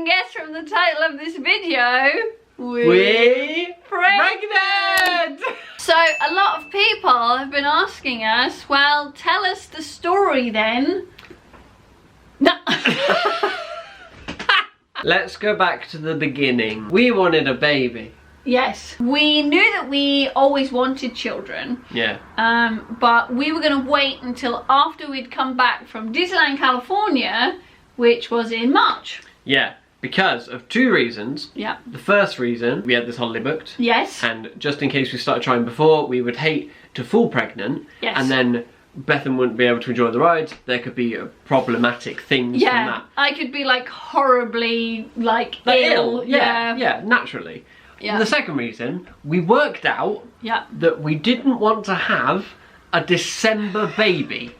can guess from the title of this video, we pregnant! So a lot of people have been asking us, well, tell us the story then. No. Let's go back to the beginning. We wanted a baby. Yes, we knew that we always wanted children. Yeah. But we were going to wait until after we'd come back from Disneyland, California, which was in March. Yeah, because of two reasons. Yeah. The first reason, we had this holiday booked. Yes. And just in case we started trying before, we would hate to fall pregnant. Yes. And then Bethan wouldn't be able to enjoy the rides. There could be problematic things from that. I could be like horribly like ill. Yeah, naturally. Yeah. The second reason, we worked out that we didn't want to have a December baby.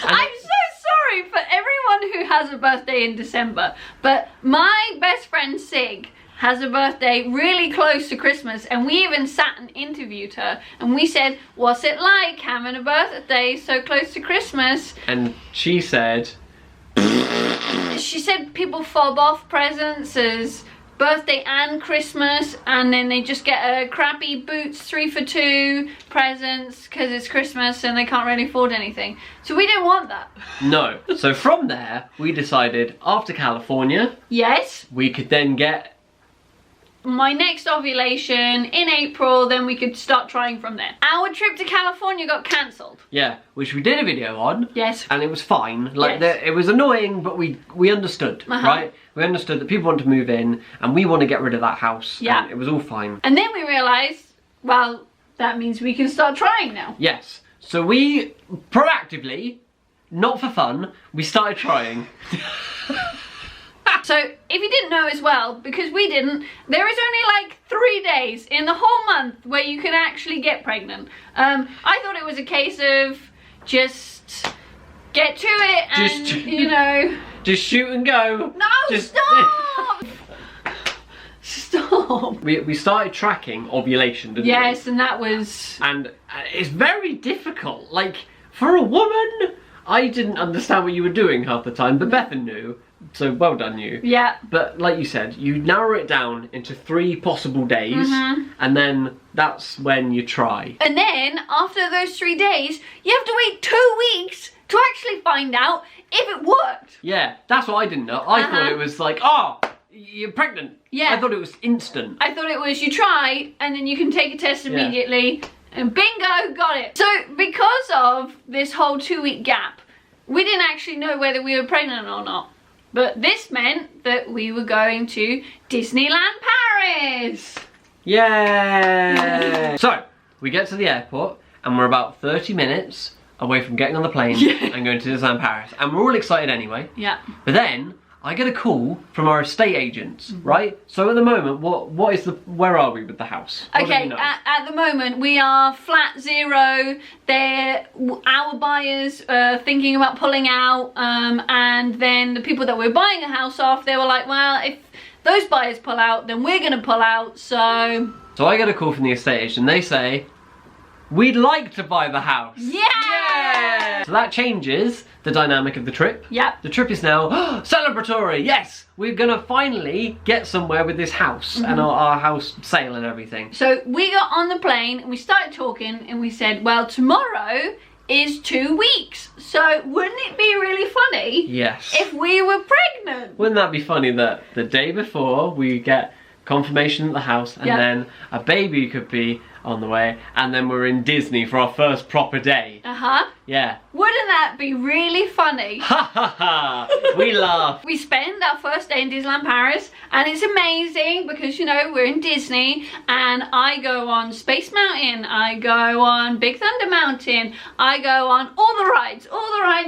And I'm so sorry for everyone who has a birthday in December, but my best friend Sig has a birthday really close to Christmas, and we even sat and interviewed her, and we said, what's it like having a birthday so close to Christmas? And she said people fob off presents as birthday and Christmas, and then they just get a crappy Boots 3 for 2 presents because it's Christmas and they can't really afford anything. So we didn't want that. no. So from there, we decided after California, Yes. we could then get My next ovulation in April, then we could start trying from there. Our trip to California got cancelled. Yeah, which we did a video on. Yes. And it was fine. Like, Yes. it was annoying, but we understood, right? We understood that people want to move in, and we want to get rid of that house. Yeah. And it was all fine. And then we realised, well, that means we can start trying now. Yes. So we proactively, not for fun, we started trying. So, if you didn't know as well, because we didn't, there is only like 3 days in the whole month where you can actually get pregnant. I thought it was a case of just get to it and, you know... Just shoot and go. No, stop! Stop! We started tracking ovulation, didn't we? Yes, and that was... And it's very difficult. Like, for a woman, I didn't understand what you were doing half the time, but Bethan knew. So well done you. Yeah. But like you said, you narrow it down into 3 possible days, and then that's when you try. And then, after those 3 days, you have to wait 2 weeks to actually find out if it worked. Yeah, that's what I didn't know. I thought it was like, oh, you're pregnant. Yeah. I thought it was instant. I thought it was you try, and then you can take a test immediately, and bingo, got it. So, because of this whole 2-week gap, we didn't actually know whether we were pregnant or not. But this meant that we were going to Disneyland Paris. Yay! So, we get to the airport, and we're about 30 minutes away from getting on the plane and going to Disneyland Paris. And we're all excited anyway. Yeah. But then, I get a call from our estate agents, right? So at the moment, where are we with the house? What do we Okay, know? at the moment we are flat zero. Our buyers thinking about pulling out, and then the people that we're buying a house off, they were like, well, if those buyers pull out, then we're gonna pull out, so... So I get a call from the estate agent, they say, we'd like to buy the house. Yeah! So that changes the dynamic of the trip. Yep. The trip is now celebratory. Yes, we're gonna finally get somewhere with this house and our house sale and everything. So we got on the plane and we started talking and we said, well, tomorrow is 2 weeks. So wouldn't it be really funny Yes. if we were pregnant? Wouldn't that be funny that the day before we get confirmation at the house and then a baby could be on the way, and then we're in Disney for our first proper day. Yeah. Wouldn't that be really funny? Ha ha ha! We laugh. We spend our first day in Disneyland Paris, and it's amazing because, you know, we're in Disney, and I go on Space Mountain, I go on Big Thunder Mountain, I go on all the rides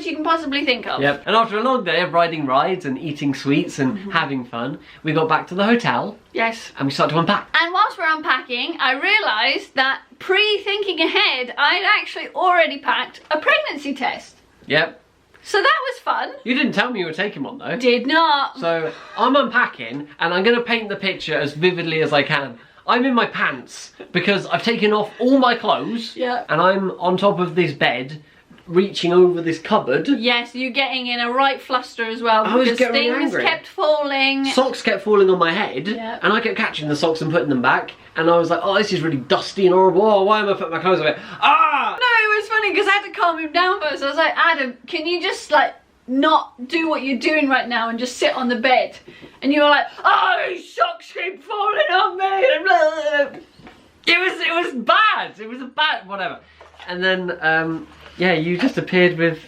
you can possibly think of. Yep. And after a long day of riding rides and eating sweets and having fun, we got back to the hotel. Yes. And we started to unpack. And whilst we're unpacking, I realised that pre-thinking ahead, I'd actually already packed a pregnancy test. Yep. So that was fun. You didn't tell me you were taking one though. Did not. So I'm unpacking and I'm going to paint the picture as vividly as I can. I'm in my pants because I've taken off all my clothes. Yeah. And I'm on top of this bed reaching over this cupboard. Yes, you're getting in a right fluster as well. I was because getting things angry. kept falling. Socks kept falling on my head, and I kept catching the socks and putting them back. And I was like, oh, this is really dusty and horrible. Oh, why am I putting my clothes away? Ah! No, it was funny because I had to calm him down first. I was like, Adam, can you just like not do what you're doing right now and just sit on the bed? And you were like, oh, socks keep falling on me. It was bad. It was a bad whatever. And then yeah, you just appeared with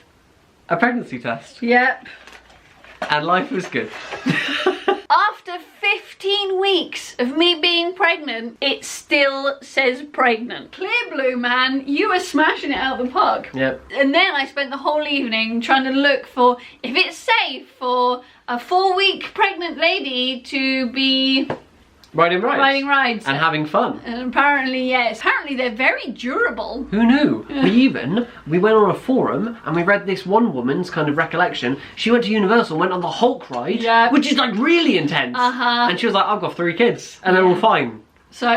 a pregnancy test. Yep. And life was good. After 15 weeks of me being pregnant, it still says pregnant. Clear blue, man, you were smashing it out the park. Yep. And then I spent the whole evening trying to look for if it's safe for a 4-week pregnant lady to be riding rides. And having fun. And apparently, yes. Apparently they're very durable. Who knew? We went on a forum and we read this one woman's kind of recollection. She went to Universal and went on the Hulk ride, which is like really intense. And she was like, I've got 3 kids and they're all fine. So,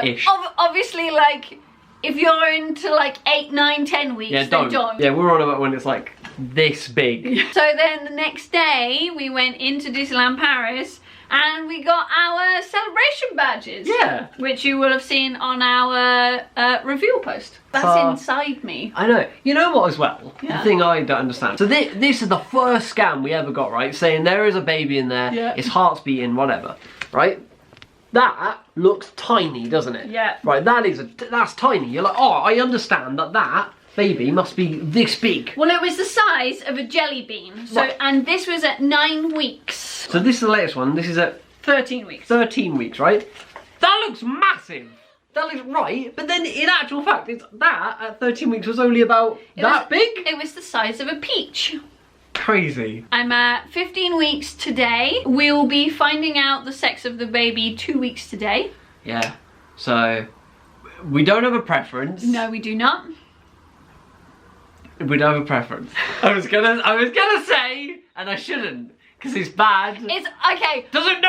obviously, like, if you're into like 8, 9, 10 weeks, then don't. Yeah, we're on about when it's like this big. So then the next day, we went into Disneyland Paris and we got our celebration badges. Yeah. Which you will have seen on our reveal post. That's inside me. I know. You know what as well? The thing I don't understand. So this is the first scan we ever got, right? Saying there is a baby in there, his heart's beating, whatever. Right? That looks tiny, doesn't it? Yeah. Right, that's tiny. You're like, oh, I understand that baby must be this big. Well, it was the size of a jelly bean. So, and this was at 9 weeks. So this is the latest one. This is at 13 weeks. 13 weeks, right? That looks massive. That looks right. But then in actual fact, that at 13 weeks was only about that big. It was the size of a peach. Crazy. I'm at 15 weeks today. We'll be finding out the sex of the baby 2 weeks today. Yeah. So we don't have a preference. No, we do not. We don't have a preference. I was gonna say, and I shouldn't, because it's bad. It's okay. Don't say it.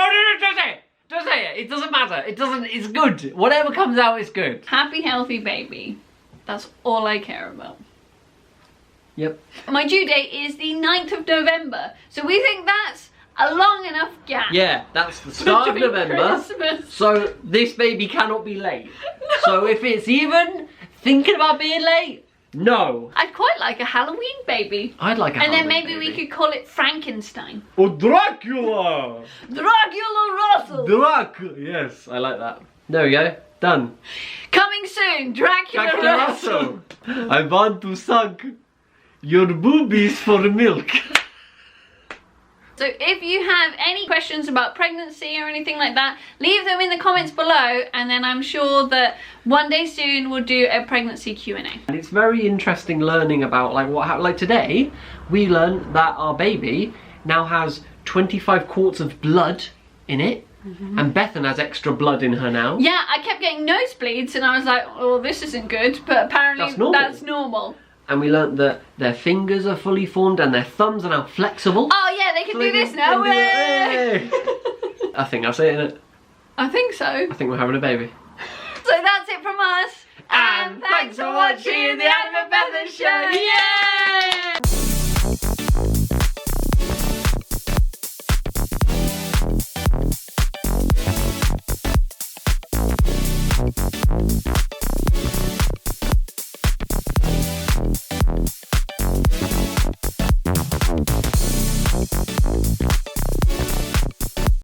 Don't say it. It doesn't matter. It's good. Whatever comes out is good. Happy, healthy baby. That's all I care about. Yep. My due date is the 9th of November. So we think that's a long enough gap. Yeah, that's the start of November. Christmas. So this baby cannot be late. No. So if it's even thinking about being late, no. I'd quite like a Halloween baby. I'd like a Halloween baby. And then maybe we could call it Frankenstein. Or Dracula! Dracula Russell! Dracula, yes, I like that. There we go, done. Coming soon, Dracula Russell. I want to suck your boobies for milk. So if you have any questions about pregnancy or anything like that, leave them in the comments below, and then I'm sure that one day soon we'll do a pregnancy Q&A. And it's very interesting learning about like what happened. Like today, we learned that our baby now has 25 quarts of blood in it. And Bethan has extra blood in her now. Yeah, I kept getting nosebleeds and I was like, oh, this isn't good, but apparently that's normal. And we learnt that their fingers are fully formed and their thumbs are now flexible. Oh yeah, they can do this now. I think I'll say it, innit? I think so. I think we're having a baby. So that's it from us. And thanks for watching the Adam and Bethan show. Yay!